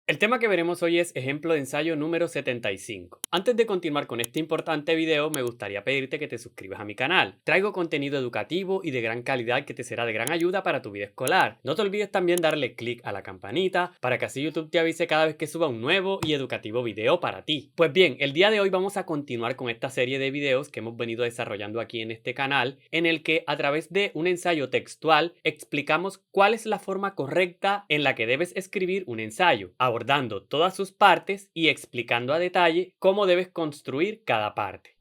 El tema que veremos hoy es ejemplo de ensayo número 75. Antes de continuar con este importante video, me gustaría pedirte que te suscribas a mi canal. Traigo contenido educativo y de gran calidad que te será de gran ayuda para tu vida escolar. No te olvides también darle clic a la campanita para que así YouTube te avise cada vez que suba un nuevo y educativo video para ti. Pues bien, el día de hoy vamos a continuar con esta serie de videos que hemos venido desarrollando aquí en este canal, en el que a través de un ensayo textual explicamos cuál es la forma correcta en la que debes escribir un ensayo, abordando todas sus partes y explicando a detalle cómo debes construir cada parte.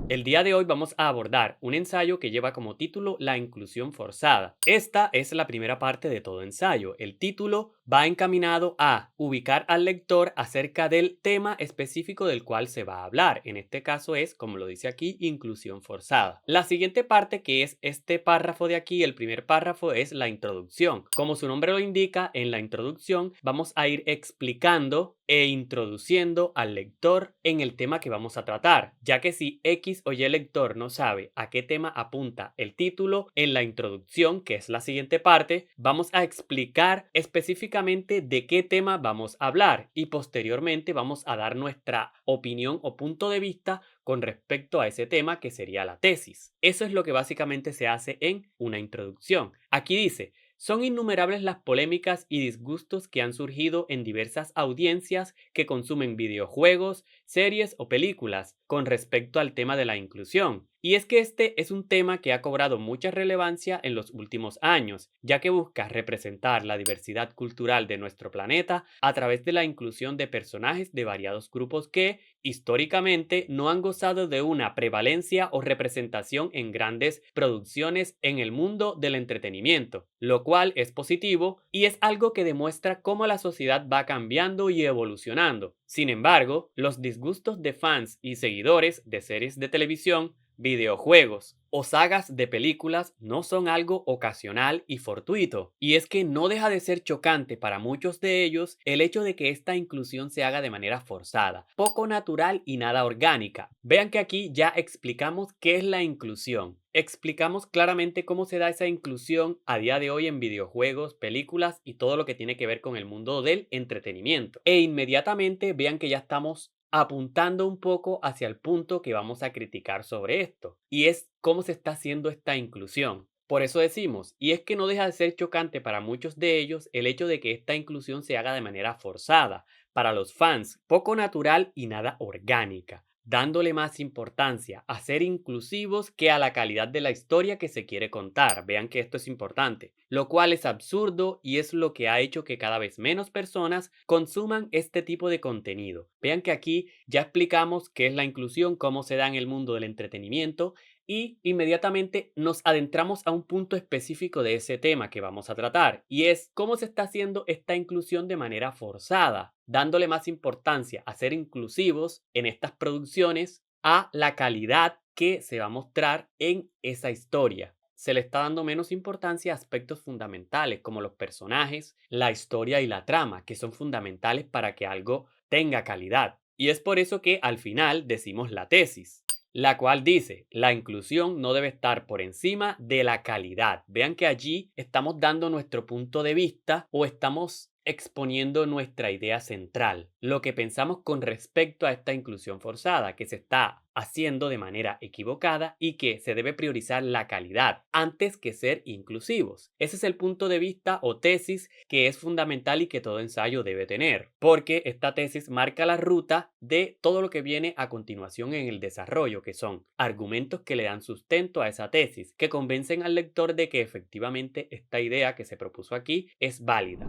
El día de hoy vamos a abordar un ensayo que lleva como título La inclusión forzada. Esta es la primera parte de todo ensayo. El título va encaminado a ubicar al lector acerca del tema específico del cual se va a hablar. En este caso es, como lo dice aquí, inclusión forzada. La siguiente parte, que es este párrafo de aquí, el primer párrafo, es la introducción. Como su nombre lo indica, en la introducción vamos a ir explicando e introduciendo al lector en el tema que vamos a tratar, ya que si X o Y lector no sabe a qué tema apunta el título, en la introducción, que es la siguiente parte, vamos a explicar específicamente de qué tema vamos a hablar y posteriormente vamos a dar nuestra opinión o punto de vista con respecto a ese tema, que sería la tesis. Eso es lo que básicamente se hace en una introducción. Aquí dice: son innumerables las polémicas y disgustos que han surgido en diversas audiencias que consumen videojuegos, series o películas con respecto al tema de la inclusión. Y es que este es un tema que ha cobrado mucha relevancia en los últimos años, ya que busca representar la diversidad cultural de nuestro planeta a través de la inclusión de personajes de variados grupos que, históricamente, no han gozado de una prevalencia o representación en grandes producciones en el mundo del entretenimiento, lo cual es positivo y es algo que demuestra cómo la sociedad va cambiando y evolucionando. Sin embargo, los disgustos de fans y seguidores de series de televisión, videojuegos o sagas de películas no son algo ocasional y fortuito, y es que no deja de ser chocante para muchos de ellos el hecho de que esta inclusión se haga de manera forzada, poco natural y nada orgánica. Vean que aquí ya explicamos qué es la inclusión. Explicamos claramente cómo se da esa inclusión a día de hoy en videojuegos, películas y todo lo que tiene que ver con el mundo del entretenimiento. E inmediatamente vean que ya estamos apuntando un poco hacia el punto que vamos a criticar sobre esto, y es cómo se está haciendo esta inclusión. Por eso decimos, y es que no deja de ser chocante para muchos de ellos el hecho de que esta inclusión se haga de manera forzada, para los fans, poco natural y nada orgánica, dándole más importancia a ser inclusivos que a la calidad de la historia que se quiere contar. Vean que esto es importante, lo cual es absurdo y es lo que ha hecho que cada vez menos personas consuman este tipo de contenido. Vean que aquí ya explicamos qué es la inclusión, cómo se da en el mundo del entretenimiento, y inmediatamente nos adentramos a un punto específico de ese tema que vamos a tratar, y es cómo se está haciendo esta inclusión de manera forzada, dándole más importancia a ser inclusivos en estas producciones a la calidad que se va a mostrar en esa historia. Se le está dando menos importancia a aspectos fundamentales como los personajes, la historia y la trama, que son fundamentales para que algo tenga calidad. Y es por eso que al final decimos la tesis, la cual dice: la inclusión no debe estar por encima de la calidad. Vean que allí estamos dando nuestro punto de vista o estamos exponiendo nuestra idea central, lo que pensamos con respecto a esta inclusión forzada, que se está haciendo de manera equivocada y que se debe priorizar la calidad antes que ser inclusivos. Ese es el punto de vista o tesis que es fundamental y que todo ensayo debe tener, porque esta tesis marca la ruta de todo lo que viene a continuación en el desarrollo, que son argumentos que le dan sustento a esa tesis, que convencen al lector de que efectivamente esta idea que se propuso aquí es válida.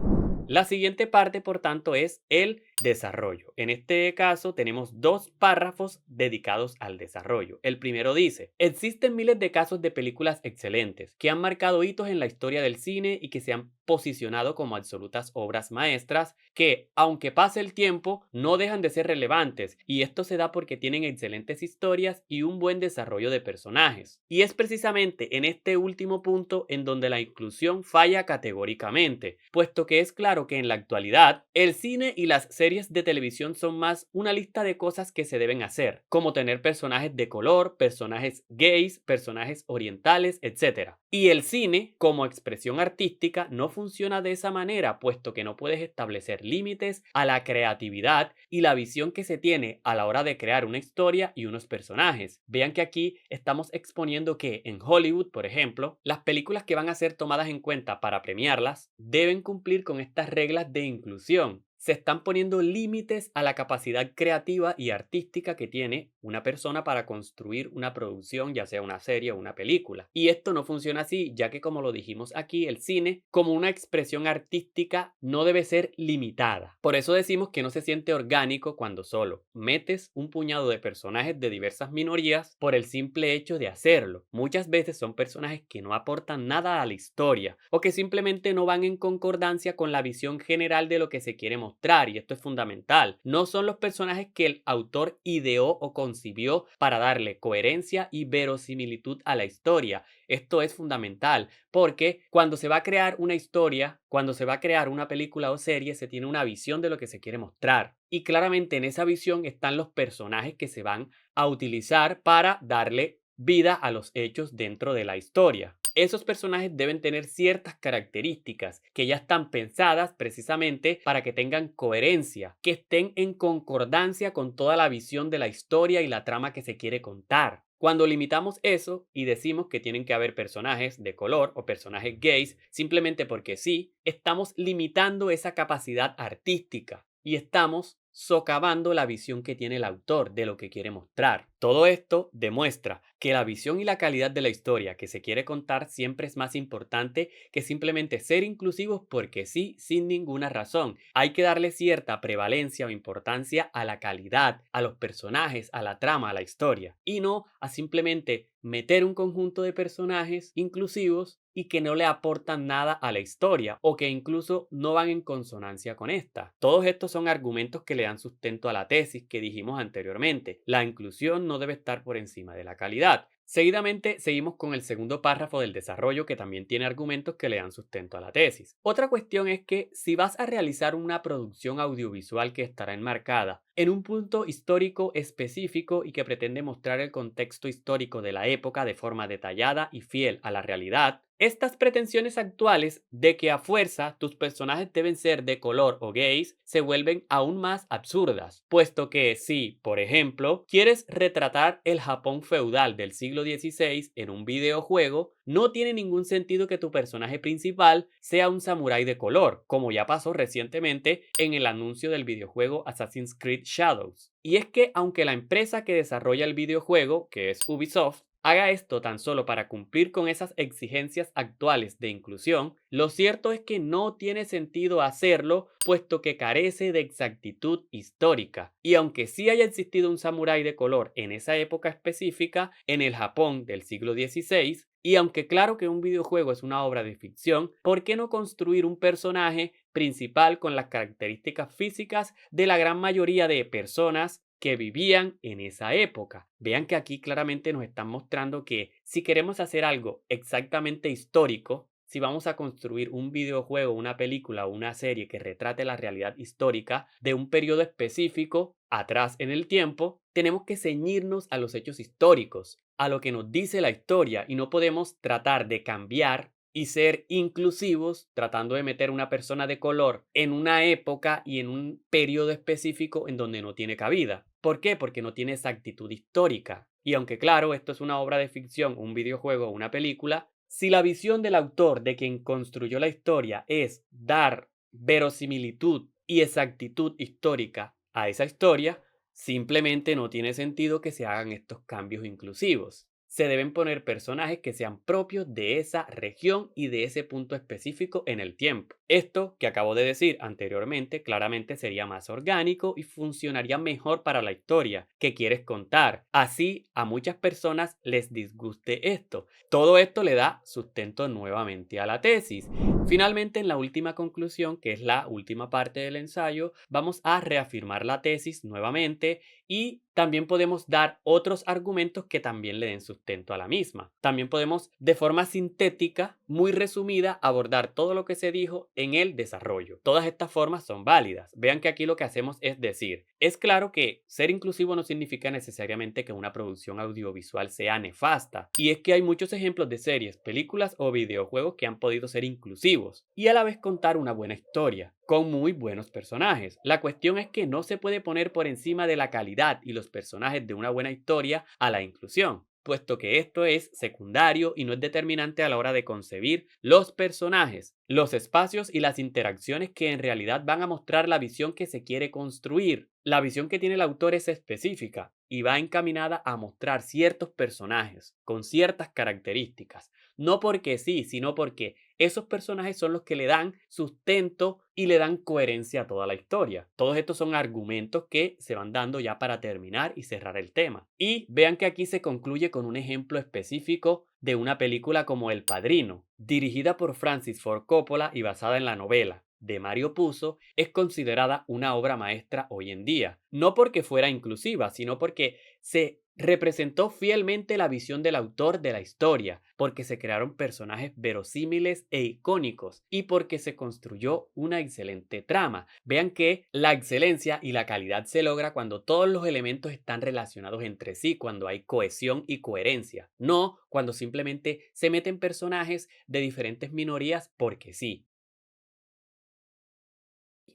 La siguiente parte, por tanto, es el desarrollo. En este caso tenemos dos párrafos dedicados al desarrollo. El primero dice: existen miles de casos de películas excelentes que han marcado hitos en la historia del cine y que se han posicionado como absolutas obras maestras que, aunque pase el tiempo, no dejan de ser relevantes, y esto se da porque tienen excelentes historias y un buen desarrollo de personajes. Y es precisamente en este último punto en donde la inclusión falla categóricamente, puesto que es claro que en la actualidad el cine y las series de televisión son más una lista de cosas que se deben hacer, como tener personajes de color, personajes gays, personajes orientales, etcétera. Y el cine, como expresión artística, no funciona de esa manera, puesto que no puedes establecer límites a la creatividad y la visión que se tiene a la hora de crear una historia y unos personajes. Vean que aquí estamos exponiendo que en Hollywood, por ejemplo, las películas que van a ser tomadas en cuenta para premiarlas deben cumplir con estas reglas de inclusión. Se están poniendo límites a la capacidad creativa y artística que tiene una persona para construir una producción, ya sea una serie o una película. Y esto no funciona así, ya que como lo dijimos aquí, el cine, como una expresión artística, no debe ser limitada. Por eso decimos que no se siente orgánico cuando solo metes un puñado de personajes de diversas minorías por el simple hecho de hacerlo. Muchas veces son personajes que no aportan nada a la historia o que simplemente no van en concordancia con la visión general de lo que se quiere mostrar, y esto es fundamental. No son los personajes que el autor ideó o concibió para darle coherencia y verosimilitud a la historia. Esto es fundamental porque cuando se va a crear una historia, cuando se va a crear una película o serie, se tiene una visión de lo que se quiere mostrar. Y claramente en esa visión están los personajes que se van a utilizar para darle vida a los hechos dentro de la historia. Esos personajes deben tener ciertas características que ya están pensadas precisamente para que tengan coherencia, que estén en concordancia con toda la visión de la historia y la trama que se quiere contar. Cuando limitamos eso y decimos que tienen que haber personajes de color o personajes gays simplemente porque sí, estamos limitando esa capacidad artística y estamos socavando la visión que tiene el autor de lo que quiere mostrar. Todo esto demuestra que la visión y la calidad de la historia que se quiere contar siempre es más importante que simplemente ser inclusivos porque sí, sin ninguna razón. Hay que darle cierta prevalencia o importancia a la calidad, a los personajes, a la trama, a la historia, y no a simplemente meter un conjunto de personajes inclusivos y que no le aportan nada a la historia o que incluso no van en consonancia con esta. Todos estos son argumentos que le dan sustento a la tesis que dijimos anteriormente. La inclusión no debe estar por encima de la calidad. Seguidamente seguimos con el segundo párrafo del desarrollo, que también tiene argumentos que le dan sustento a la tesis. Otra cuestión es que si vas a realizar una producción audiovisual que estará enmarcada en un punto histórico específico y que pretende mostrar el contexto histórico de la época de forma detallada y fiel a la realidad, estas pretensiones actuales de que a fuerza tus personajes deben ser de color o gays se vuelven aún más absurdas, puesto que si, por ejemplo, quieres retratar el Japón feudal del siglo XVI en un videojuego, no tiene ningún sentido que tu personaje principal sea un samurái de color, como ya pasó recientemente en el anuncio del videojuego Assassin's Creed Shadows. Y es que aunque la empresa que desarrolla el videojuego, que es Ubisoft, haga esto tan solo para cumplir con esas exigencias actuales de inclusión, lo cierto es que no tiene sentido hacerlo, puesto que carece de exactitud histórica. Y aunque sí haya existido un samurái de color en esa época específica, en el Japón del siglo XVI, y aunque claro que un videojuego es una obra de ficción, ¿por qué no construir un personaje principal con las características físicas de la gran mayoría de personas que vivían en esa época? Vean que aquí claramente nos están mostrando que si queremos hacer algo exactamente histórico, si vamos a construir un videojuego, una película o una serie que retrate la realidad histórica de un periodo específico atrás en el tiempo, tenemos que ceñirnos a los hechos históricos, a lo que nos dice la historia, y no podemos tratar de cambiar y ser inclusivos tratando de meter una persona de color en una época y en un periodo específico en donde no tiene cabida. ¿Por qué? Porque no tiene esa actitud histórica. Y aunque claro, esto es una obra de ficción, un videojuego o una película, si la visión del autor, de quien construyó la historia, es dar verosimilitud y exactitud histórica a esa historia, simplemente no tiene sentido que se hagan estos cambios inclusivos. Se deben poner personajes que sean propios de esa región y de ese punto específico en el tiempo. Esto que acabo de decir anteriormente claramente sería más orgánico y funcionaría mejor para la historia que quieres contar. Así a muchas personas les disguste esto. Todo esto le da sustento nuevamente a la tesis. Finalmente, en la última conclusión, que es la última parte del ensayo, vamos a reafirmar la tesis nuevamente y también podemos dar otros argumentos que también le den sustento a la misma. También podemos, de forma sintética, muy resumida, abordar todo lo que se dijo en el desarrollo. Todas estas formas son válidas. Vean que aquí lo que hacemos es decir, es claro que ser inclusivo no significa necesariamente que una producción audiovisual sea nefasta, y es que hay muchos ejemplos de series, películas o videojuegos que han podido ser inclusivos y a la vez contar una buena historia con muy buenos personajes. La cuestión es que no se puede poner por encima de la calidad y los personajes de una buena historia a la inclusión, puesto que esto es secundario y no es determinante a la hora de concebir los personajes, los espacios y las interacciones que en realidad van a mostrar la visión que se quiere construir. La visión que tiene el autor es específica y va encaminada a mostrar ciertos personajes con ciertas características, no porque sí, sino porque esos personajes son los que le dan sustento y le dan coherencia a toda la historia. Todos estos son argumentos que se van dando ya para terminar y cerrar el tema. Y vean que aquí se concluye con un ejemplo específico de una película como El Padrino, dirigida por Francis Ford Coppola y basada en la novela de Mario Puzo. Es considerada una obra maestra hoy en día, no porque fuera inclusiva, sino porque se representó fielmente la visión del autor de la historia, porque se crearon personajes verosímiles e icónicos y porque se construyó una excelente trama. Vean que la excelencia y la calidad se logra cuando todos los elementos están relacionados entre sí, cuando hay cohesión y coherencia, no cuando simplemente se meten personajes de diferentes minorías porque sí.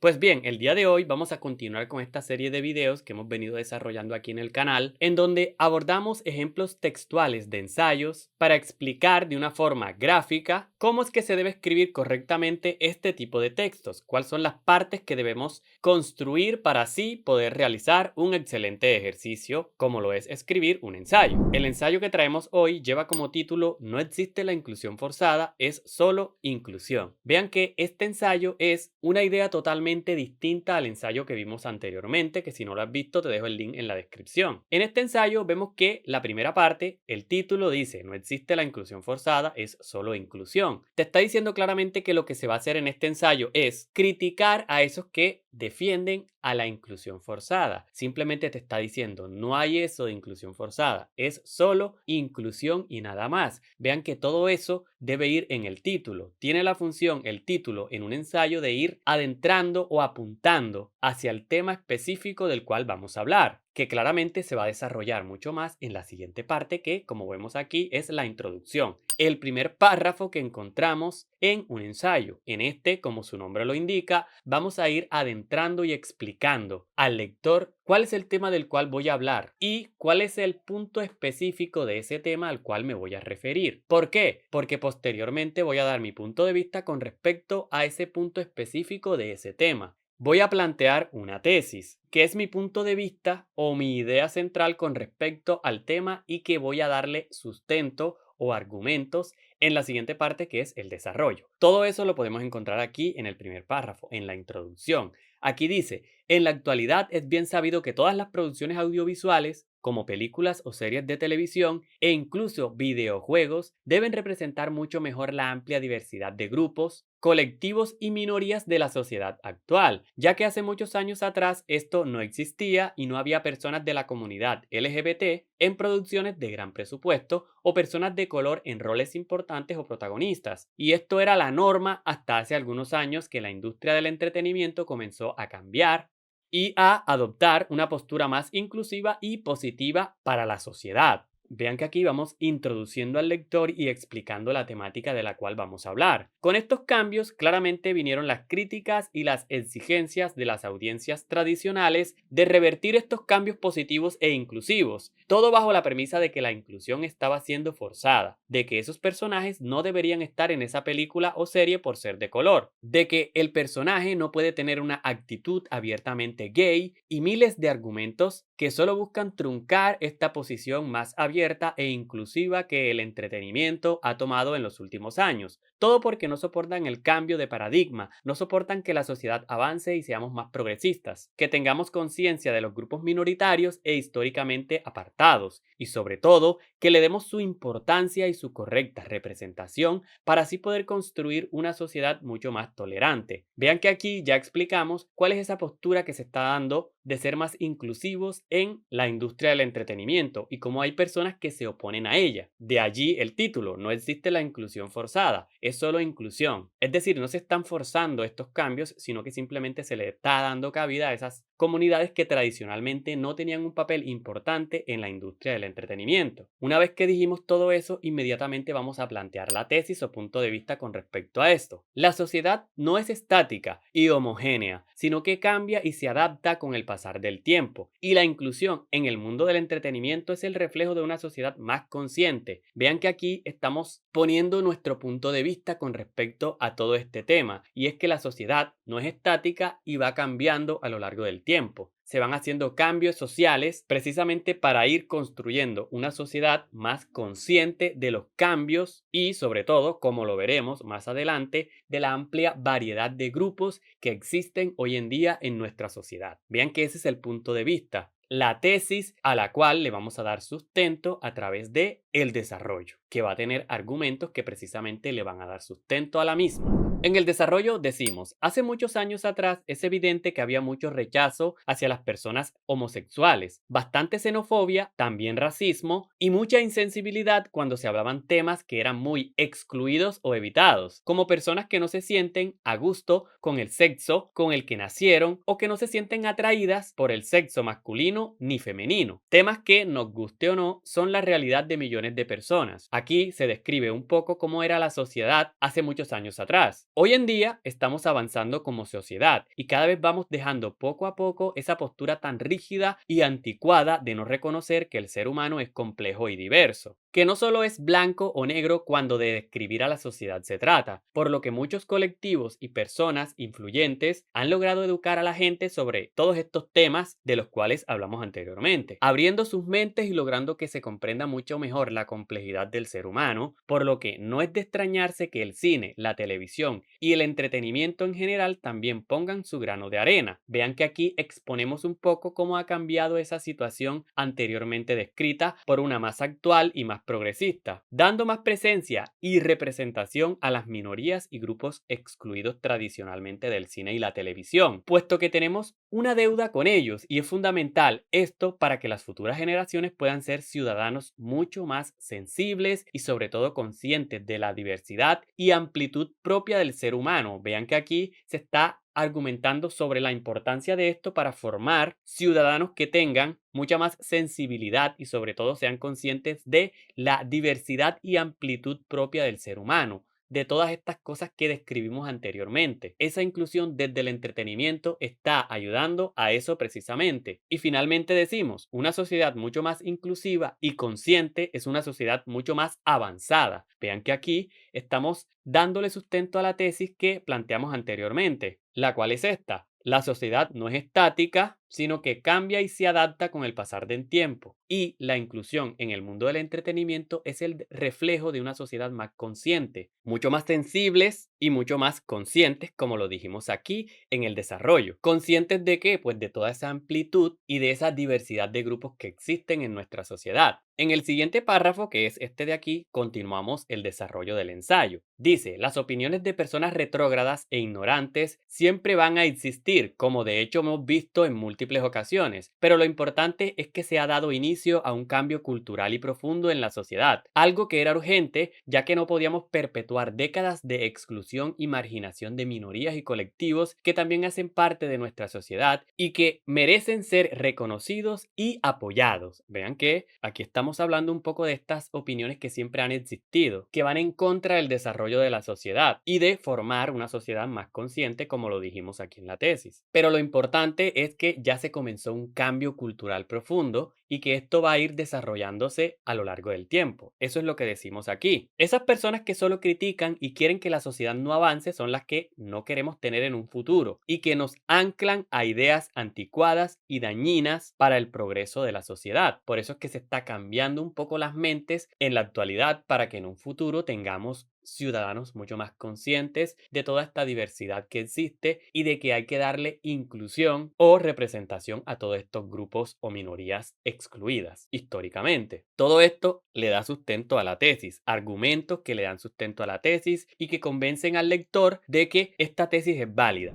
Pues bien, el día de hoy vamos a continuar con esta serie de videos que hemos venido desarrollando aquí en el canal, en donde abordamos ejemplos textuales de ensayos para explicar de una forma gráfica cómo es que se debe escribir correctamente este tipo de textos, cuáles son las partes que debemos construir para así poder realizar un excelente ejercicio como lo es escribir un ensayo. El ensayo que traemos hoy lleva como título "No existe la inclusión forzada, es solo inclusión". Vean que este ensayo es una idea totalmente distinta al ensayo que vimos anteriormente, que si no lo has visto te dejo el link en la descripción. En este ensayo vemos que la primera parte, el título dice "No existe la inclusión forzada, es solo inclusión". Te está diciendo claramente que lo que se va a hacer en este ensayo es criticar a esos que defienden a la inclusión forzada. Simplemente te está diciendo no hay eso de inclusión forzada, es solo inclusión y nada más. Vean que todo eso debe ir en el título. Tiene la función el título en un ensayo de ir adentrando o apuntando hacia el tema específico del cual vamos a hablar, que claramente se va a desarrollar mucho más en la siguiente parte, que como vemos aquí es la introducción, el primer párrafo que encontramos en un ensayo. En este, como su nombre lo indica, vamos a ir adentrando y explicando al lector cuál es el tema del cual voy a hablar y cuál es el punto específico de ese tema al cual me voy a referir. ¿Por qué? Porque posteriormente voy a dar mi punto de vista con respecto a ese punto específico de ese tema. Voy a plantear una tesis, que es mi punto de vista o mi idea central con respecto al tema y que voy a darle sustento o argumentos en la siguiente parte, que es el desarrollo. Todo eso lo podemos encontrar aquí en el primer párrafo, en la introducción. Aquí dice: en la actualidad es bien sabido que todas las producciones audiovisuales, como películas o series de televisión e incluso videojuegos, deben representar mucho mejor la amplia diversidad de grupos, colectivos y minorías de la sociedad actual, ya que hace muchos años atrás esto no existía y no había personas de la comunidad LGBT en producciones de gran presupuesto o personas de color en roles importantes o protagonistas. Y esto era la norma hasta hace algunos años que la industria del entretenimiento comenzó a cambiar y a adoptar una postura más inclusiva y positiva para la sociedad. Vean que aquí vamos introduciendo al lector y explicando la temática de la cual vamos a hablar. Con estos cambios claramente vinieron las críticas y las exigencias de las audiencias tradicionales de revertir estos cambios positivos e inclusivos, todo bajo la premisa de que la inclusión estaba siendo forzada, de que esos personajes no deberían estar en esa película o serie por ser de color, de que el personaje no puede tener una actitud abiertamente gay y miles de argumentos que solo buscan truncar esta posición más abierta e inclusiva que el entretenimiento ha tomado en los últimos años. Todo porque no soportan el cambio de paradigma, no soportan que la sociedad avance y seamos más progresistas, que tengamos conciencia de los grupos minoritarios e históricamente apartados, y sobre todo, que le demos su importancia y su correcta representación para así poder construir una sociedad mucho más tolerante. Vean que aquí ya explicamos cuál es esa postura que se está dando de ser más inclusivos en la industria del entretenimiento y cómo hay personas que se oponen a ella. De allí el título, no existe la inclusión forzada, es solo inclusión. Es decir, no se están forzando estos cambios, sino que simplemente se le está dando cabida a esas comunidades que tradicionalmente no tenían un papel importante en la industria del entretenimiento. Una vez que dijimos todo eso, inmediatamente vamos a plantear la tesis o punto de vista con respecto a esto. La sociedad no es estática y homogénea, sino que cambia y se adapta con el pasar del tiempo. Y la inclusión en el mundo del entretenimiento es el reflejo de una sociedad más consciente. Vean que aquí estamos poniendo nuestro punto de vista con respecto a todo este tema, y es que la sociedad no es estática y va cambiando a lo largo del tiempo. Se van haciendo cambios sociales precisamente para ir construyendo una sociedad más consciente de los cambios y, sobre todo, como lo veremos más adelante, de la amplia variedad de grupos que existen hoy en día en nuestra sociedad. Vean que ese es el punto de vista, la tesis a la cual le vamos a dar sustento a través de el desarrollo, que va a tener argumentos que precisamente le van a dar sustento a la misma. En el desarrollo decimos, hace muchos años atrás es evidente que había mucho rechazo hacia las personas homosexuales, bastante xenofobia, también racismo y mucha insensibilidad cuando se hablaban temas que eran muy excluidos o evitados, como personas que no se sienten a gusto con el sexo con el que nacieron o que no se sienten atraídas por el sexo masculino ni femenino. Temas que, nos guste o no, son la realidad de millones de personas. Aquí se describe un poco cómo era la sociedad hace muchos años atrás. Hoy en día estamos avanzando como sociedad y cada vez vamos dejando poco a poco esa postura tan rígida y anticuada de no reconocer que el ser humano es complejo y diverso, que no solo es blanco o negro cuando de describir a la sociedad se trata, por lo que muchos colectivos y personas influyentes han logrado educar a la gente sobre todos estos temas de los cuales hablamos anteriormente, abriendo sus mentes y logrando que se comprenda mucho mejor la complejidad del ser humano, por lo que no es de extrañarse que el cine, la televisión y el entretenimiento en general también pongan su grano de arena. Vean que aquí exponemos un poco cómo ha cambiado esa situación anteriormente descrita por una más actual y más progresista, dando más presencia y representación a las minorías y grupos excluidos tradicionalmente del cine y la televisión, puesto que tenemos una deuda con ellos y es fundamental esto para que las futuras generaciones puedan ser ciudadanos mucho más sensibles y sobre todo conscientes de la diversidad y amplitud propia del ser humano. Vean que aquí se está argumentando sobre la importancia de esto para formar ciudadanos que tengan mucha más sensibilidad y sobre todo sean conscientes de la diversidad y amplitud propia del ser humano, de todas estas cosas que describimos anteriormente. Esa inclusión desde el entretenimiento está ayudando a eso precisamente. Y finalmente decimos, una sociedad mucho más inclusiva y consciente es una sociedad mucho más avanzada. Vean que aquí estamos dándole sustento a la tesis que planteamos anteriormente, la cual es esta. La sociedad no es estática, sino que cambia y se adapta con el pasar del tiempo. Y la inclusión en el mundo del entretenimiento es el reflejo de una sociedad más consciente, mucho más sensibles y mucho más conscientes, como lo dijimos aquí en el desarrollo. ¿Conscientes de qué? Pues de toda esa amplitud y de esa diversidad de grupos que existen en nuestra sociedad. En el siguiente párrafo, que es este de aquí, continuamos el desarrollo del ensayo. Dice, las opiniones de personas retrógradas e ignorantes siempre van a existir, como de hecho hemos visto en múltiples ocasiones, pero lo importante es que se ha dado inicio a un cambio cultural y profundo en la sociedad, algo que era urgente ya que no podíamos perpetuar décadas de exclusión y marginación de minorías y colectivos que también hacen parte de nuestra sociedad y que merecen ser reconocidos y apoyados. Vean que aquí estamos hablando un poco de estas opiniones que siempre han existido, que van en contra del desarrollo de la sociedad y de formar una sociedad más consciente, como lo dijimos aquí en la tesis. Pero lo importante es que ya se comenzó un cambio cultural profundo y que esto va a ir desarrollándose a lo largo del tiempo. Eso es lo que decimos aquí. Esas personas que solo critican y quieren que la sociedad no avance son las que no queremos tener en un futuro y que nos anclan a ideas anticuadas y dañinas para el progreso de la sociedad. Por eso es que se está cambiando un poco las mentes en la actualidad para que en un futuro tengamos ciudadanos mucho más conscientes de toda esta diversidad que existe y de que hay que darle inclusión o representación a todos estos grupos o minorías excluidas históricamente. Todo esto le da sustento a la tesis, argumentos que le dan sustento a la tesis y que convencen al lector de que esta tesis es válida.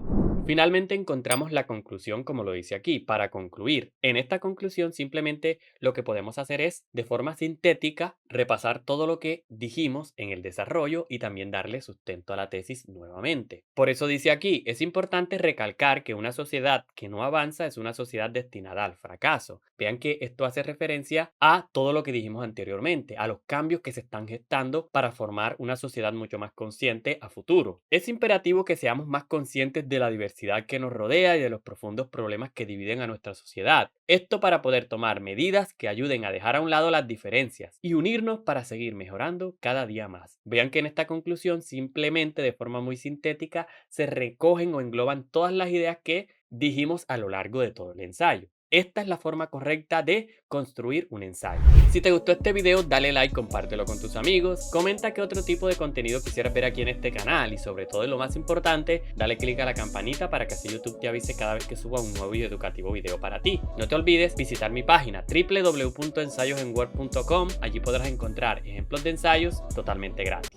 Finalmente encontramos la conclusión, como lo dice aquí, para concluir. En esta conclusión simplemente lo que podemos hacer es, de forma sintética, repasar todo lo que dijimos en el desarrollo y también darle sustento a la tesis nuevamente. Por eso dice aquí, es importante recalcar que una sociedad que no avanza es una sociedad destinada al fracaso. Vean que esto hace referencia a todo lo que dijimos anteriormente, a los cambios que se están gestando para formar una sociedad mucho más consciente a futuro. Es imperativo que seamos más conscientes de la diversidad que nos rodea y de los profundos problemas que dividen a nuestra sociedad. Esto para poder tomar medidas que ayuden a dejar a un lado las diferencias y unirnos para seguir mejorando cada día más. Vean que en esta conclusión simplemente de forma muy sintética se recogen o engloban todas las ideas que dijimos a lo largo de todo el ensayo. Esta es la forma correcta de construir un ensayo. Si te gustó este video, dale like, compártelo con tus amigos, comenta qué otro tipo de contenido quisieras ver aquí en este canal y sobre todo y lo más importante, dale click a la campanita para que así YouTube te avise cada vez que suba un nuevo y educativo video para ti. No te olvides visitar mi página www.ensayosenword.com, allí podrás encontrar ejemplos de ensayos totalmente gratis.